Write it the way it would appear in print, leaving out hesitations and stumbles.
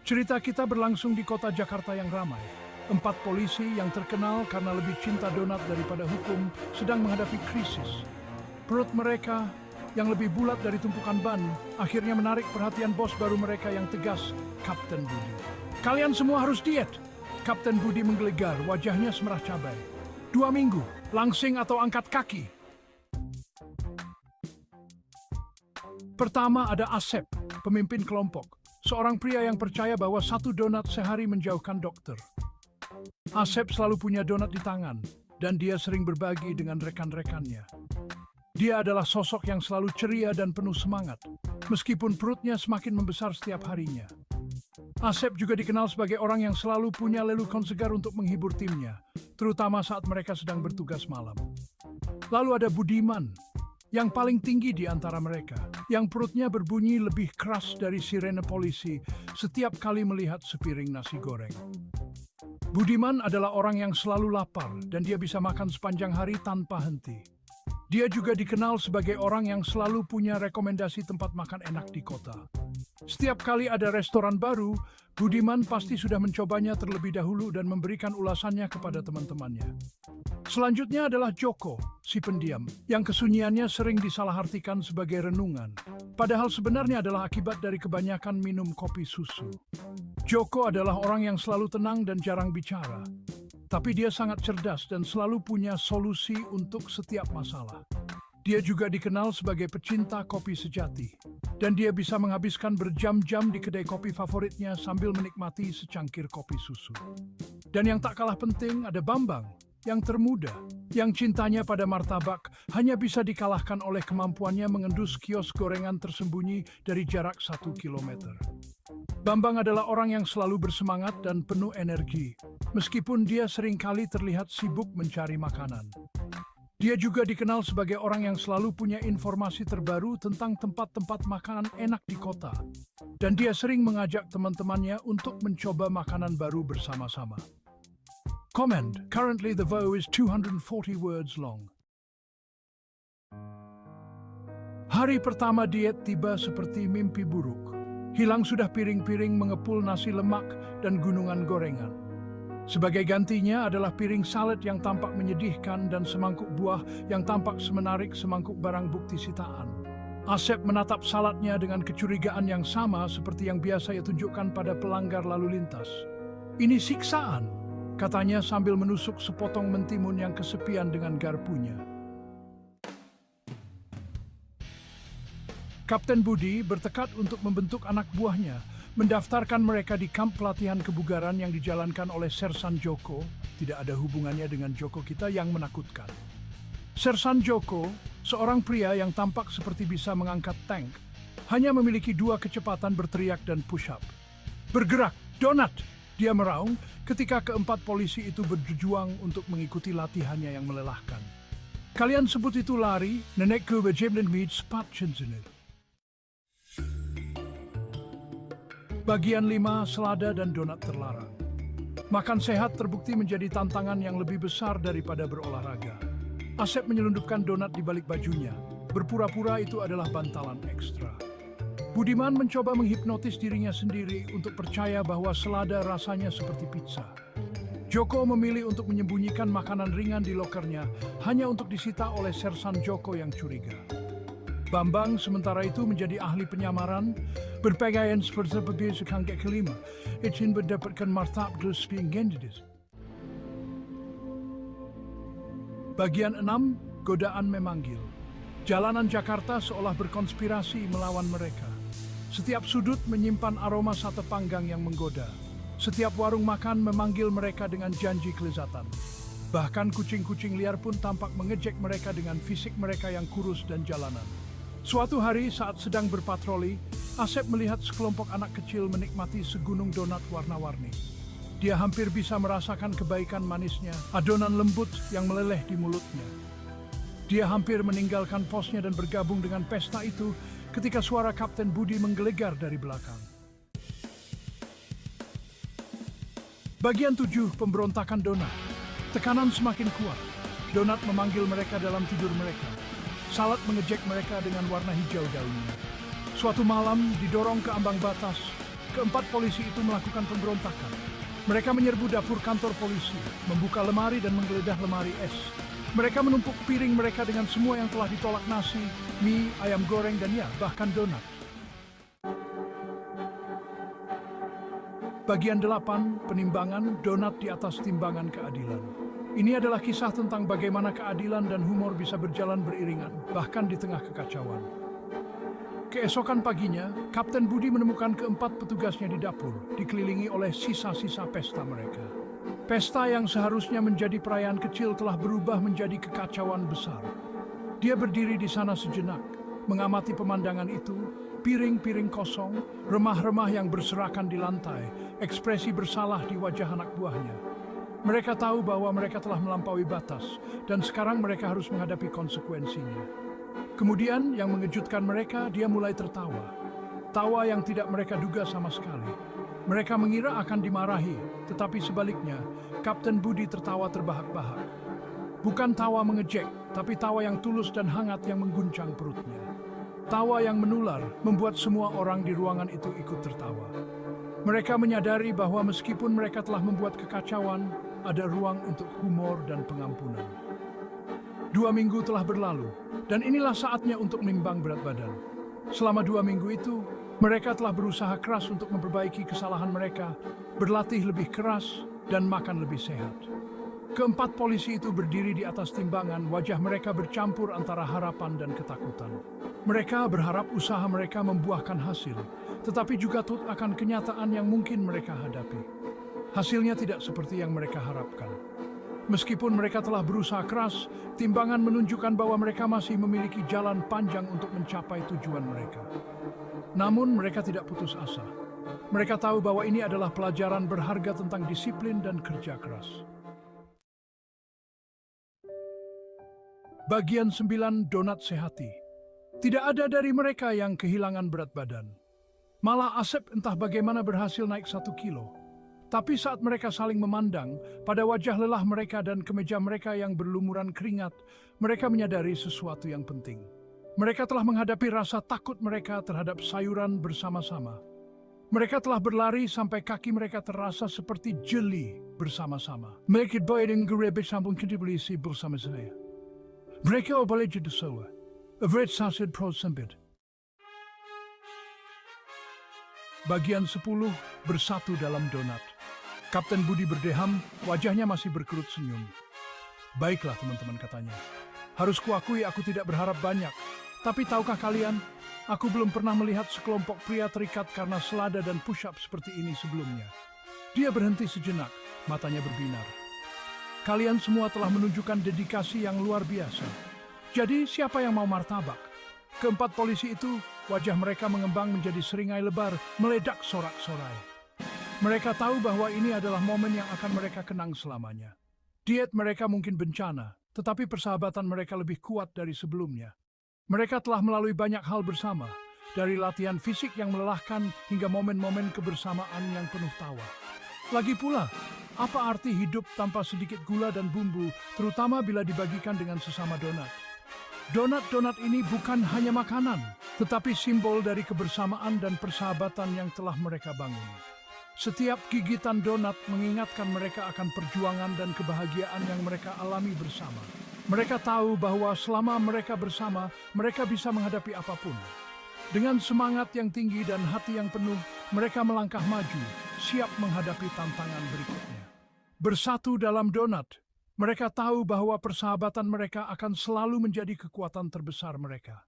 Cerita kita berlangsung di kota Jakarta yang ramai. 4 polisi yang terkenal karena lebih cinta donat daripada hukum sedang menghadapi krisis. Perut mereka yang lebih bulat dari tumpukan ban akhirnya menarik perhatian bos baru mereka yang tegas, Kapten Budi. "Kalian semua harus diet!" Kapten Budi menggelegar, wajahnya semerah cabai. 2 minggu, langsing atau angkat kaki. Pertama ada Asep, pemimpin kelompok. Seorang pria yang percaya bahwa 1 donat sehari menjauhkan dokter. Asep selalu punya donat di tangan, dan dia sering berbagi dengan rekan-rekannya. Dia adalah sosok yang selalu ceria dan penuh semangat, meskipun perutnya semakin membesar setiap harinya. Asep juga dikenal sebagai orang yang selalu punya lelucon segar untuk menghibur timnya, terutama saat mereka sedang bertugas malam. Lalu ada Budiman, yang paling tinggi di antara mereka, yang perutnya berbunyi lebih keras dari sirene polisi setiap kali melihat sepiring nasi goreng. Budiman adalah orang yang selalu lapar dan dia bisa makan sepanjang hari tanpa henti. Dia juga dikenal sebagai orang yang selalu punya rekomendasi tempat makan enak di kota. Setiap kali ada restoran baru, Budiman pasti sudah mencobanya terlebih dahulu dan memberikan ulasannya kepada teman-temannya. Selanjutnya adalah Joko, si pendiam, yang kesunyiannya sering disalahartikan sebagai renungan. Padahal sebenarnya adalah akibat dari kebanyakan minum kopi susu. Joko adalah orang yang selalu tenang dan jarang bicara. Tapi dia sangat cerdas dan selalu punya solusi untuk setiap masalah. Dia juga dikenal sebagai pecinta kopi sejati. Dan dia bisa menghabiskan berjam-jam di kedai kopi favoritnya sambil menikmati secangkir kopi susu. Dan yang tak kalah penting ada Bambang, yang termuda, yang cintanya pada martabak hanya bisa dikalahkan oleh kemampuannya mengendus kios gorengan tersembunyi dari jarak 1 kilometer. Bambang adalah orang yang selalu bersemangat dan penuh energi, meskipun dia seringkali terlihat sibuk mencari makanan. Dia juga dikenal sebagai orang yang selalu punya informasi terbaru tentang tempat-tempat makanan enak di kota. Dan dia sering mengajak teman-temannya untuk mencoba makanan baru bersama-sama. Comment: currently the vow is 240 words long. Hari pertama diet tiba seperti mimpi buruk. Hilang sudah piring-piring mengepul nasi lemak dan gunungan gorengan. Sebagai gantinya adalah piring salad yang tampak menyedihkan dan semangkuk buah yang tampak semenarik semangkuk barang bukti sitaan. Asep menatap saladnya dengan kecurigaan yang sama seperti yang biasa ia tunjukkan pada pelanggar lalu lintas. "Ini siksaan," katanya sambil menusuk sepotong mentimun yang kesepian dengan garpunya. Kapten Budi bertekad untuk membentuk anak buahnya, mendaftarkan mereka di kamp pelatihan kebugaran yang dijalankan oleh Sersan Joko. Tidak ada hubungannya dengan Joko kita yang menakutkan. Sersan Joko, seorang pria yang tampak seperti bisa mengangkat tank, hanya memiliki 2 kecepatan berteriak dan push-up. "Bergerak, donat!" dia meraung ketika ke-4 polisi itu berjuang untuk mengikuti latihannya yang melelahkan. "Kalian sebut itu lari, nenekku berjemlen mid spat chenzenil." Bagian 5, selada dan donat terlarang. Makan sehat terbukti menjadi tantangan yang lebih besar daripada berolahraga. Asep menyelundupkan donat di balik bajunya, berpura-pura itu adalah bantalan ekstra. Budiman mencoba menghipnotis dirinya sendiri untuk percaya bahwa selada rasanya seperti pizza. Joko memilih untuk menyembunyikan makanan ringan di lokernya hanya untuk disita oleh Sersan Joko yang curiga. Bambang sementara itu menjadi ahli penyamaran, berpakaian seperti pebisnis kangkek kelima, ingin mendapatkan martab glus pinggendidis. Bagian 6, godaan memanggil. Jalanan Jakarta seolah berkonspirasi melawan mereka. Setiap sudut menyimpan aroma sate panggang yang menggoda. Setiap warung makan memanggil mereka dengan janji kelezatan. Bahkan kucing-kucing liar pun tampak mengejek mereka dengan fisik mereka yang kurus dan jalanan. Suatu hari saat sedang berpatroli, Asep melihat sekelompok anak kecil menikmati segunung donat warna-warni. Dia hampir bisa merasakan kebaikan manisnya, adonan lembut yang meleleh di mulutnya. Dia hampir meninggalkan posnya dan bergabung dengan pesta itu ketika suara Kapten Budi menggelegar dari belakang. Bagian 7, pemberontakan donat. Tekanan semakin kuat. Donat memanggil mereka dalam tidur mereka. Salad mengejek mereka dengan warna hijau daunnya. Suatu malam, didorong ke ambang batas, Keempat polisi itu melakukan pemberontakan. Mereka menyerbu dapur kantor polisi, membuka lemari dan menggeledah lemari es. Mereka menumpuk piring mereka dengan semua yang telah ditolak nasi, mie, ayam goreng, dan ya, bahkan donat. Bagian 8, penimbangan donat di atas timbangan keadilan. Ini adalah kisah tentang bagaimana keadilan dan humor bisa berjalan beriringan, bahkan di tengah kekacauan. Keesokan paginya, Kapten Budi menemukan keempat petugasnya di dapur, dikelilingi oleh sisa-sisa pesta mereka. Pesta yang seharusnya menjadi perayaan kecil telah berubah menjadi kekacauan besar. Dia berdiri di sana sejenak, mengamati pemandangan itu, piring-piring kosong, remah-remah yang berserakan di lantai, ekspresi bersalah di wajah anak buahnya. Mereka tahu bahwa mereka telah melampaui batas, dan sekarang mereka harus menghadapi konsekuensinya. Kemudian, yang mengejutkan mereka, dia mulai tertawa. Tawa yang tidak mereka duga sama sekali. Mereka mengira akan dimarahi, tetapi sebaliknya, Kapten Budi tertawa terbahak-bahak. Bukan tawa mengejek, tapi tawa yang tulus dan hangat yang mengguncang perutnya. Tawa yang menular membuat semua orang di ruangan itu ikut tertawa. Mereka menyadari bahwa meskipun mereka telah membuat kekacauan, ada ruang untuk humor dan pengampunan. 2 minggu telah berlalu, dan inilah saatnya untuk menimbang berat badan. Selama 2 minggu itu, mereka telah berusaha keras untuk memperbaiki kesalahan mereka, berlatih lebih keras, dan makan lebih sehat. Keempat polisi itu berdiri di atas timbangan, wajah mereka bercampur antara harapan dan ketakutan. Mereka berharap usaha mereka membuahkan hasil, tetapi juga takut akan kenyataan yang mungkin mereka hadapi. Hasilnya tidak seperti yang mereka harapkan. Meskipun mereka telah berusaha keras, timbangan menunjukkan bahwa mereka masih memiliki jalan panjang untuk mencapai tujuan mereka. Namun mereka tidak putus asa. Mereka tahu bahwa ini adalah pelajaran berharga tentang disiplin dan kerja keras. Bagian 9, donat sehati. Tidak ada dari mereka yang kehilangan berat badan. Malah Asep entah bagaimana berhasil naik 1 kilo. Tapi saat mereka saling memandang, pada wajah lelah mereka dan kemeja mereka yang berlumuran keringat, mereka menyadari sesuatu yang penting. Mereka telah menghadapi rasa takut mereka terhadap sayuran bersama-sama. Mereka telah berlari sampai kaki mereka terasa seperti jeli bersama-sama. Mereka bayang gerebek sambung kentibulisi bersama saya. Mereka boleh jadi sewa. Avret sasid pro sempit. Bagian 10, bersatu dalam donat. Kapten Budi berdeham, wajahnya masih berkerut senyum. Baiklah teman-teman, katanya. Harus kuakui aku tidak berharap banyak. Tapi tahukah kalian, aku belum pernah melihat sekelompok pria terikat karena selada dan push-up seperti ini sebelumnya. Dia berhenti sejenak, matanya berbinar. Kalian semua telah menunjukkan dedikasi yang luar biasa. Jadi siapa yang mau martabak? Keempat polisi itu, wajah mereka mengembang menjadi seringai lebar, meledak sorak-sorai. Mereka tahu bahwa ini adalah momen yang akan mereka kenang selamanya. Diet mereka mungkin bencana, tetapi persahabatan mereka lebih kuat dari sebelumnya. Mereka telah melalui banyak hal bersama, dari latihan fisik yang melelahkan hingga momen-momen kebersamaan yang penuh tawa. Lagi pula, apa arti hidup tanpa sedikit gula dan bumbu, terutama bila dibagikan dengan sesama donat? Donat-donat ini bukan hanya makanan, tetapi simbol dari kebersamaan dan persahabatan yang telah mereka bangun. Setiap gigitan donat mengingatkan mereka akan perjuangan dan kebahagiaan yang mereka alami bersama. Mereka tahu bahwa selama mereka bersama, mereka bisa menghadapi apapun. Dengan semangat yang tinggi dan hati yang penuh, mereka melangkah maju, siap menghadapi tantangan berikutnya. Bersatu dalam donat, mereka tahu bahwa persahabatan mereka akan selalu menjadi kekuatan terbesar mereka.